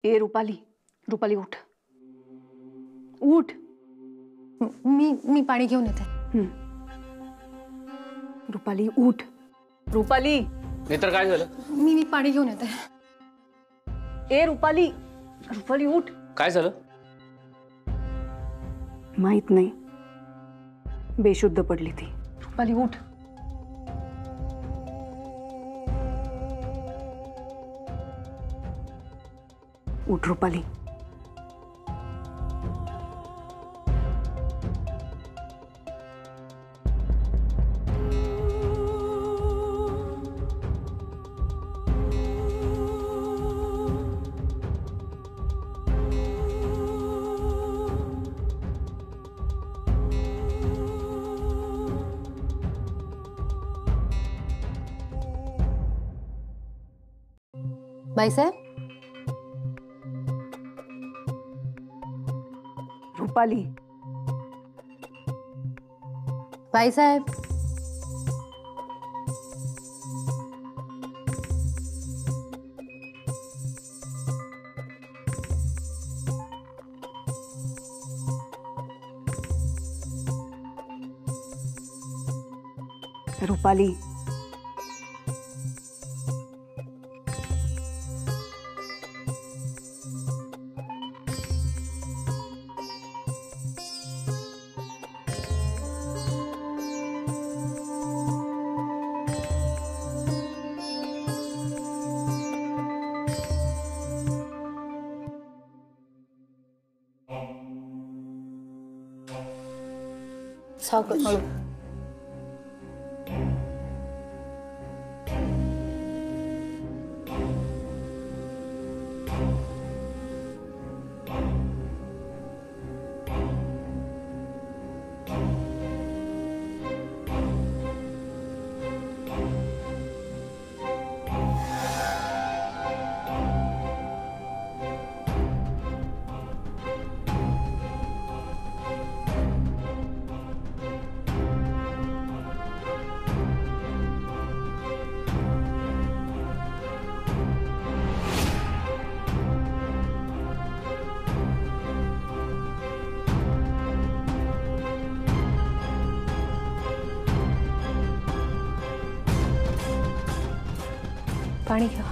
ए रुपाली, रुपाली उठ उठ. मी पाणी घेऊन येते. रुपाली उठ. रुपाली. मित्र काय झालं? मी पाणी घेऊन येते. ए रुपाली, रुपाली उठ. काय झालं? माहित नाही, बेशुद्ध पडली ती. रुपाली उठ. उठ रुपाली. बाईसाहेब. रुपाली. बाईसाहेब. रुपाली. सावकाश. पाणी घ्या.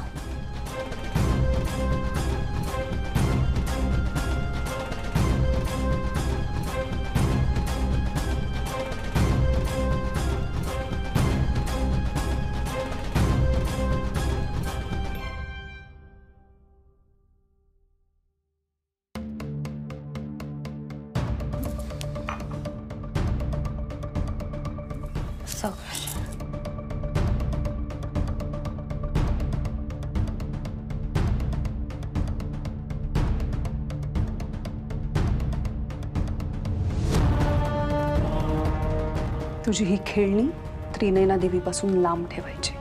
सावकाश. तुझी ही खेळणी त्रिनयना देवीपासून लांब ठेवायची.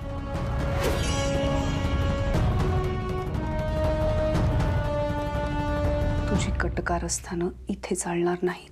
तुझी कटकारस्थानं इथे चालणार नाहीत.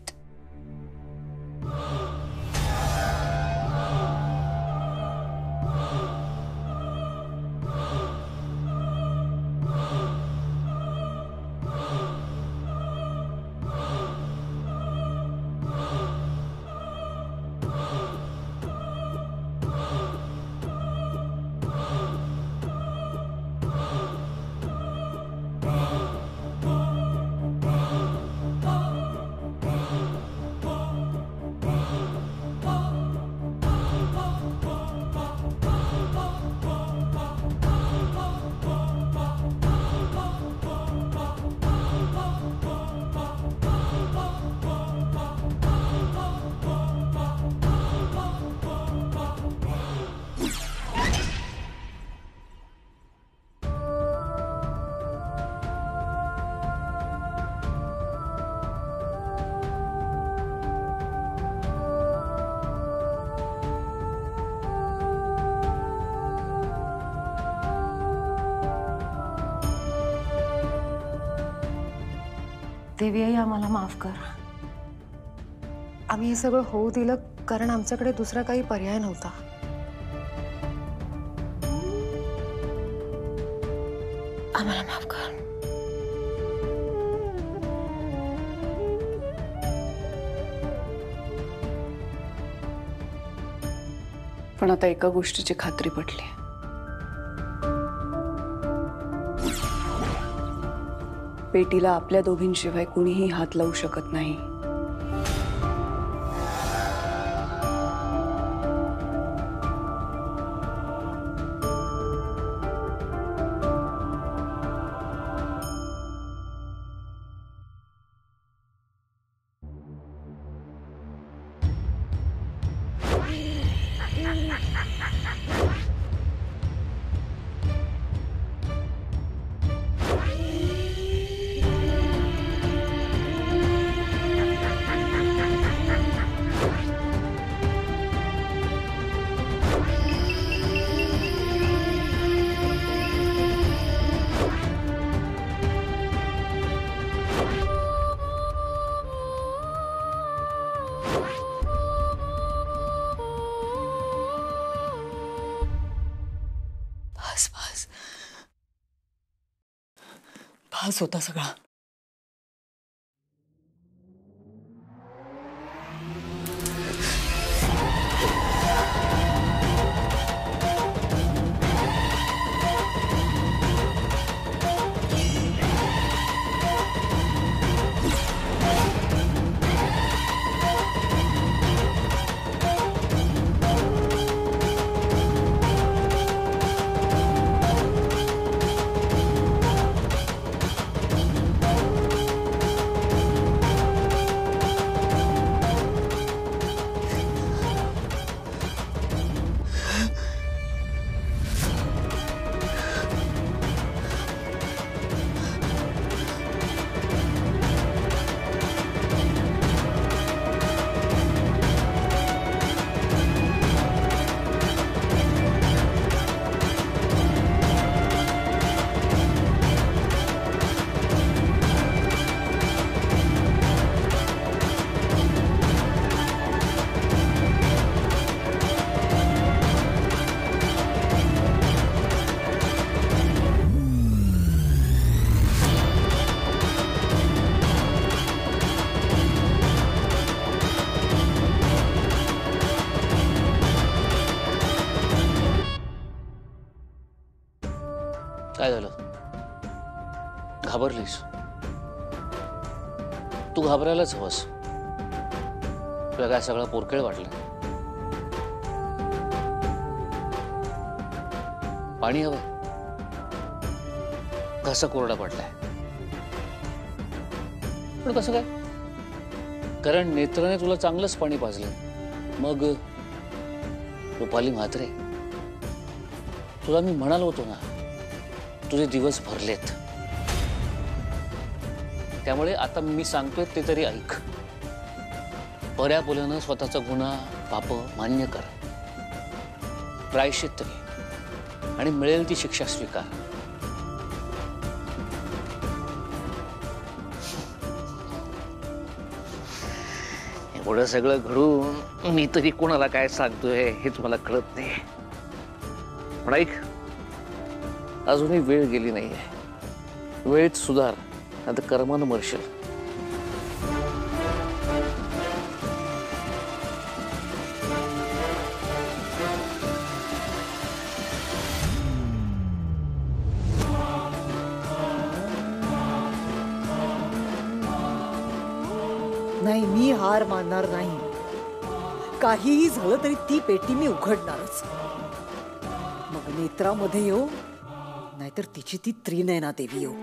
देवी आई, आम्हाला माफ कर. आम्ही हे सगळं होऊ दिलं कारण आमच्याकडे दुसरा काही पर्याय नव्हता. आम्हाला माफ कर. पण आता एका गोष्टीची खात्री पटली, पेटीला आपल्या दोघींशिवाय कुणीही हात लावू शकत नाही. भास भास भास होता सगळा. काय झालं? घाबरलीस? तू घाबरायलाच हवंस. तुला काय सगळं पोरकेळ वाटलं? पाणी हवं? घसा कोरडा पडलाय. पण कसं काय? कारण नेत्राने तुला चांगलंच पाणी पाजलं. मग रुपाली म्हात्रे, तुला मी म्हणालो होतो ना, तुझे दिवस भरलेत. त्यामुळे आता मी सांगतोय ते तरी ऐक. पर्यापुल्यानं स्वतःचा गुन्हा पाप मान्य कर, प्रायश्चित्त घे आणि मिळेल ती शिक्षा स्वीकार. एवढं सगळं घडून मी तरी कोणाला काय सांगतोय हेच मला कळत नाही. पण ऐक, अजूनही वेळ गेली नाहीये. वेळेत सुधार, आता कर्मानं मरशील. नाही, मी हार मानणार नाही. काहीही झालं तरी ती पेटी मी उघडणारच. मग नेत्रामध्ये येऊ, नाहीतर तिची ती त्रिनयना देवी येऊ.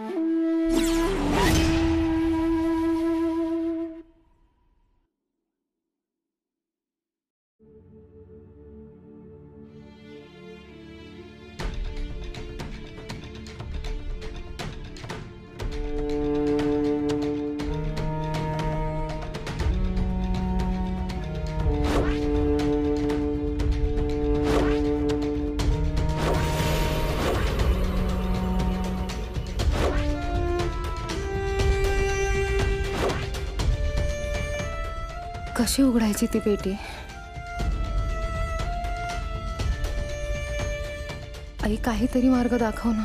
कशी उघडायची ती पेटी? आई, काहीतरी मार्ग दाखव ना.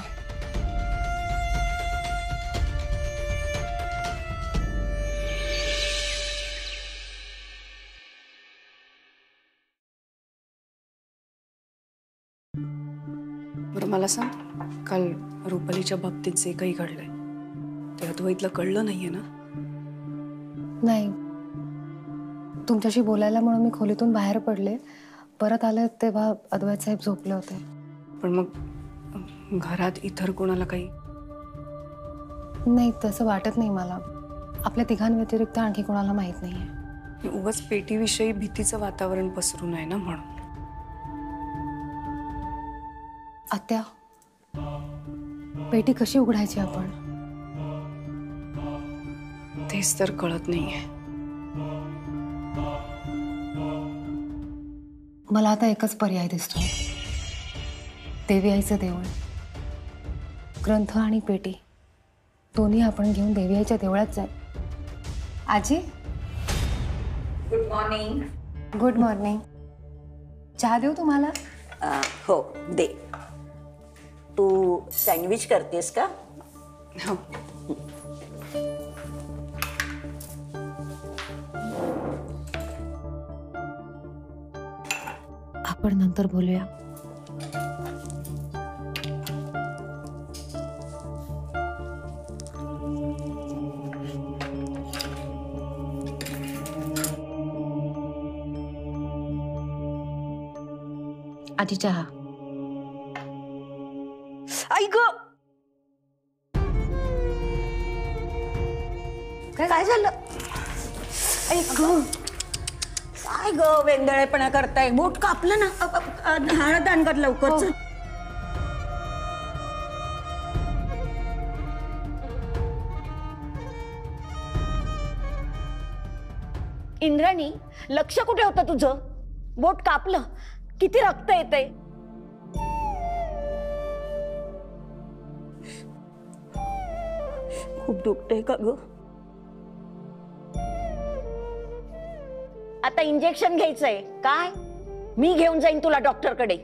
बरं मला सांग, काल रुपालीच्या बाबतीत जे काही घडलंय ते अद्वैतला कळलं नाहीये ना? नाही, तुमच्याशी बोलायला म्हणून मी खोलीतून बाहेर पडले. परत आले तेव्हा अद्वैत साहेब झोपले होते. पण मग घरात इतर कोणाला काही? नाही, तसं वाटत नाही मला. आपल्या तिघांव्यतिरिक्त आणखी कोणाला माहीत नाहीये. उगाच पेटीविषयी भीतीचं वातावरण पसरू नये ना म्हणून. आत्या, पेटी कशी उघडायची आपण? तेच तर कळत नाहीये. मला आता एकच पर्याय दिसतो. देवी आईचं देऊळ, ग्रंथ आणि पेटी दोन्ही आपण घेऊन देवी आईच्या देवळात जाय. आजी, गुड मॉर्निंग. Good morning. चहा देऊ तुम्हाला? हो दे. तू सँडविच करतेस का? हो. आपण नंतर बोलूया. आजी चहा. आई ग, काय झालं? आई ग, काय ग वेंदळेपणा करताय? बोट कापलं ना. हळद आण कर लवकर. चल. इंद्राणी, लक्ष कुठे होतं तुझं? बोट कापलं, किती रक्त येतंय. खूप दुखतंय का ग? आता इंजेक्शन घ्यायचंय काय? मी घेऊन जाईन तुला डॉक्टरकडे.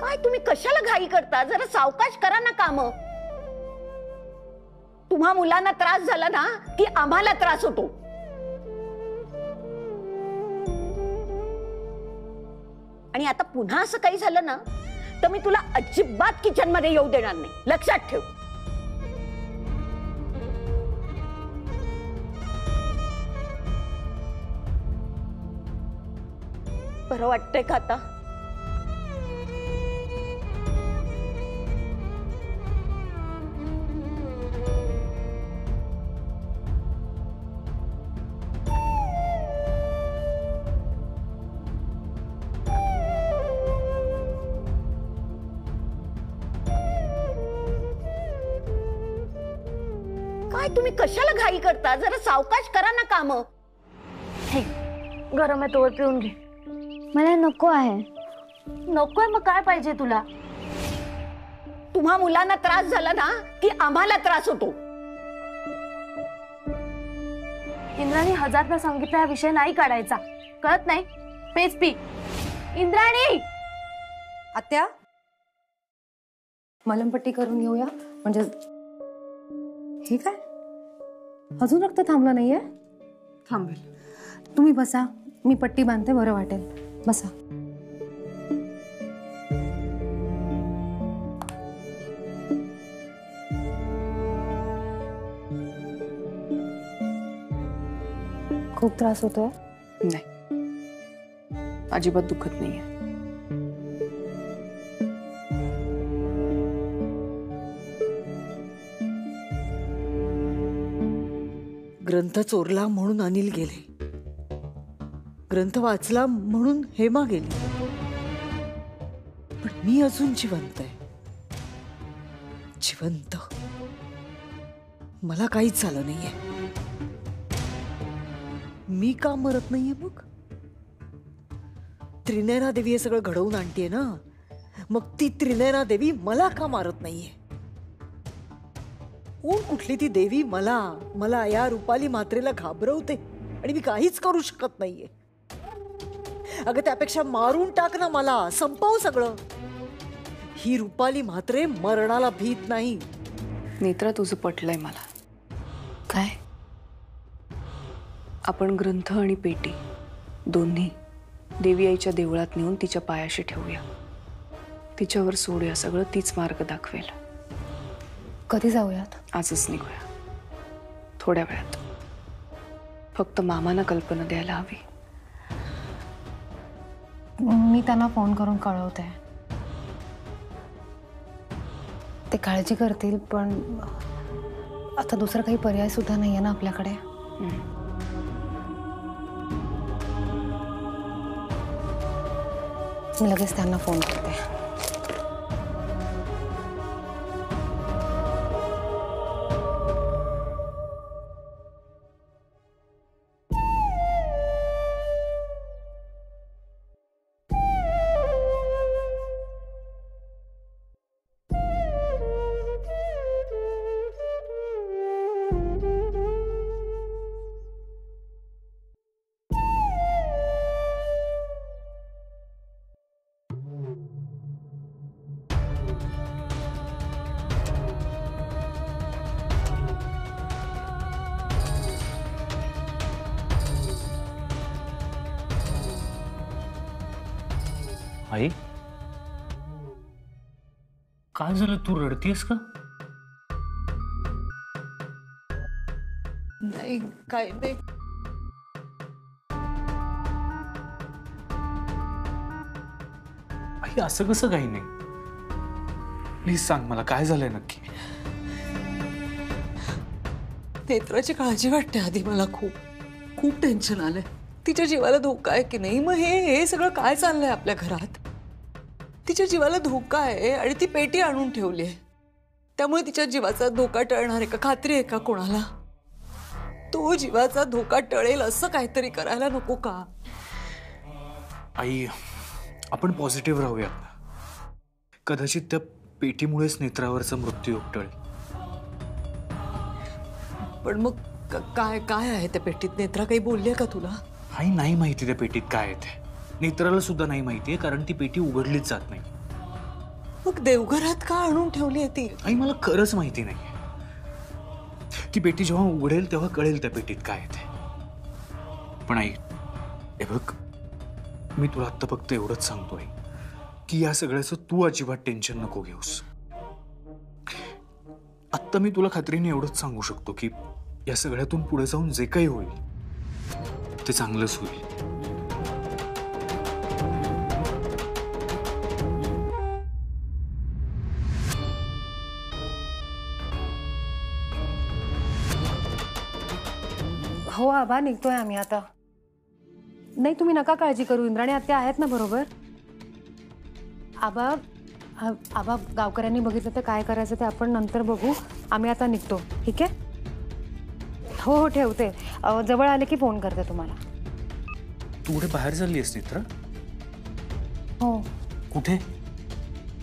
काय तुम्ही कशाला घाई करता? जरा सावकाश करा ना काम. तुम्हा मुलांना त्रास झाला ना की आम्हाला त्रास होतो. आणि आता पुन्हा असं काही झालं ना तर मी तुला अजिबात किचन मध्ये येऊ देणार नाही. लक्षात ठेव. बरं वाटतंय का आता? काय तुम्ही कशाला घाई करता? जरा सावकाश करा ना काम. गरम आहे तोवर पिऊन घे. मला नको आहे. नकोय मग काय पाहिजे तुला? तुम्हा मुलांना त्रास झाला ना की आम्हाला त्रास होतो. इंद्राणी, हजारदा सांगितलं हा विषय नाही काढायचा. कळत नाही? Page P. इंद्राणी. आत्या, मलमपट्टी करून घेऊया. म्हणजे हे काय, अजून रक्त थांबलं नाहीये? थांबेल. तुम्ही बसा, मी पट्टी बांधते, बरं वाटेल. बसा. खूप त्रास होतोय? नाही, अजिबात दुखत नाहीये. ग्रंथ चोरला म्हणून अनिल गेले, ग्रंथ वाचला म्हणून हेमा गेली, पण मी अजून जिवंत आहे. जिवंत. मला काहीच झालं नाहीये. मी का मरत नाहीये मग? त्रिनयना देवी हे सगळं घडवून आणतीये ना, मग ती त्रिनयना देवी मला का मारत नाहीये? कोण कुठली ती देवी मला या रुपाली म्हात्रेला घाबरवते आणि मी काहीच करू शकत नाहीये. अगं त्यापेक्षा मारून टाक ना मला, संपव सगळं. ही रुपाली म्हात्रे मरणाला भीत नाही. नेत्रा, तुझं पटलंय मला. काय? आपण ग्रंथ आणि पेटी दोन्ही देवी आईच्या देवळात नेऊन तिच्या पायाशी ठेवूया. तिच्यावर सोडूया सगळं, तीच मार्ग दाखवेल. कधी जाऊयात? आजच निघूया, थोड्या वेळात. फक्त मामांना कल्पना द्यायला हवी. मी त्यांना फोन करून कळवते. ते काळजी करतील, पण आता दुसरा काही पर्याय सुद्धा नाहीये ना आपल्याकडे. मी लगेच त्यांना फोन करते. आई, काय झालं? तू रडतीयस का? नाही, काय नाही. आई, असं कसं काही नाही. प्लीज सांग मला, काय झालंय नक्की? नेत्राची काळजी वाटते आधी मला. खूप खूप टेन्शन आलंय. तिच्या जीवाला धोका आहे की नाही? मग हे सगळं काय चाललंय आपल्या घरात? तिच्या जीवाला धोका आहे आणि ती पेटी आणून ठेवली आहे. त्यामुळे तिच्या जीवाचा धोका टळणार आहे का? खात्री आहे का कोणाला? तो जीवाचा धोका टळेल असं काहीतरी करायला नको का? आई, आपण पॉझिटिव्ह राहूया. कदाचित त्या पेटीमुळेच नेत्रावरचा मृत्यू टळेल. पण मग काय काय आहे त्या पेटीत? नेत्रा काही बोलली का तुला? आई, नाही माहिती त्या पेटीत काय आहे ते. नेत्राला सुद्धा नाही माहितीये, कारण ती पेटी उघडलीच जात नाही. मग देवघरात का आणून ठेवली आहे ती? आई, मला खरंच माहिती नाही. ती पेटी जेव्हा उघडेल तेव्हा कळेल त्या पेटीत काय आहे ते. पण आई, हे बघ, मी तुला आत्ता फक्त एवढंच सांगतोय की या सगळ्याचं तू अजिबात टेन्शन नको घेऊस. आत्ता मी तुला खात्रीने एवढंच सांगू शकतो की या सगळ्यातून पुढे जाऊन जे काही होईल ते चांगलंच होईल. हो आबा, निघतोय आम्ही आता. नाही, तुम्ही नका काळजी करू. इंद्राणी आत्या आहेत ना बरोबर. आबा आबा, गावकऱ्यांनी बघितलं तर काय करायचं ते आपण नंतर बघू. आम्ही आता निघतो, ठीक आहे? हो हो, ठेवते. जवळ आले की फोन करते तुम्हाला. तू कुठे बाहेर चालली आहेस नेत्रा? हो. कुठे?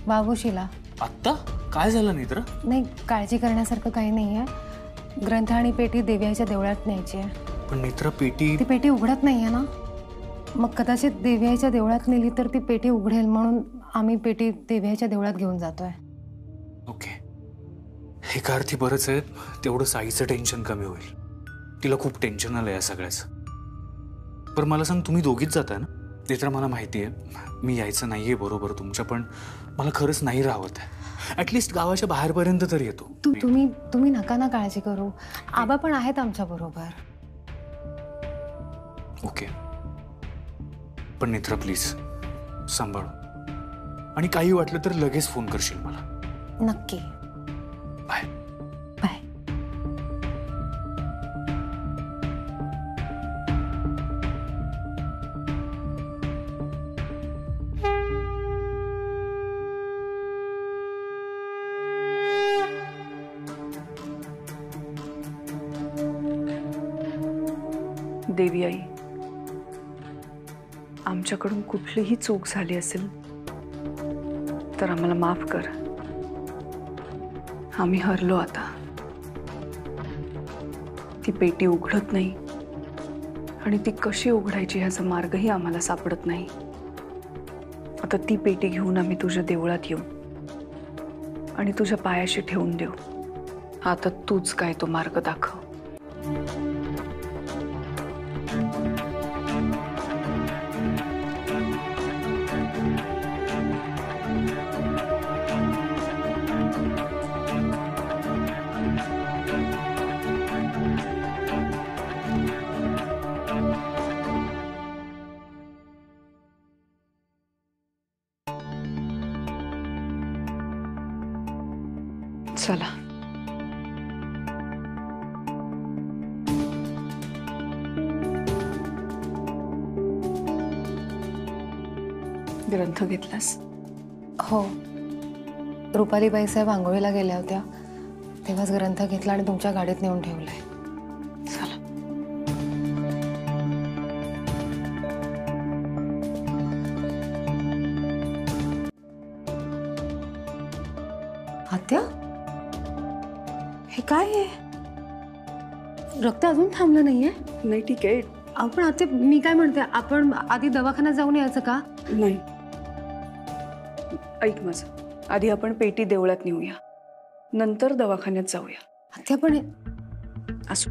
बाबूशीला. आत्ता? काय झालं नेत्रा? नाही, काळजी करण्यासारखं काही नाही आहे. ग्रंथ आणि पेटी देवीआईच्या देवळात न्यायची आहे. पण नेत्रा, पेटी... ती पेटी उघडत नाही आहे ना. मग कदाचित देवीआईच्या देवळात नेली तर ती पेटी उघडेल, म्हणून आम्ही पेटी देवीआईच्या देवळात घेऊन जातोय. ओके, हे का अर्थी बरंच आहे. तेवढं आईचं टेन्शन कमी होईल. तिला खूप टेन्शन आलं या सगळ्याचं. पण मला सांग, तुम्ही दोघीच जाताय ना? ते तर मला माहिती आहे. मी यायचं नाहीये बरोबर तुमच्या, पण मला खरंच नाही राहत आहे. ऍटलिस्ट गावाच्या बाहेरपर्यंत तर येतो. तुम्ही नका ना काळजी करू. आबा पण आहेत आमच्या बरोबर. ओके, पण नेत्रा प्लीज सांभाळ. आणि काही वाटलं तर लगेच फोन करशील मला. नक्की. बाय. बाय. देवी आई, आमच्याकडून कुठलीही चूक झाली असेल तर आम्हाला माफ कर. आम्ही हरलो आता. ती पेटी उघडत नाही आणि ती कशी उघडायची ह्याचा मार्गही आम्हाला सापडत नाही. आता ती पेटी घेऊन आम्ही तुझ्या देवळात येऊ आणि तुझ्या पायाशी ठेवून देऊ. आता तूच काय तो मार्ग दाखव. चला. ग्रंथ घेतलास? हो, रुपालीबाई साहेब आंघोळीला गेल्या होत्या तेव्हाच ग्रंथ घेतला आणि तुमच्या गाडीत नेऊन ठेवलाय. चला. आत्या, हे काय आहे? रक्त अजून थांबलं नाहीये? नाही ठीक आहे. आपण आत्या, मी काय म्हणते, आपण आधी दवाखान्यात जाऊन यायचं का? नाही, ऐक माझं, आधी आपण पेटी देवळात नेऊया, नंतर दवाखान्यात जाऊया. आत्या पण असू.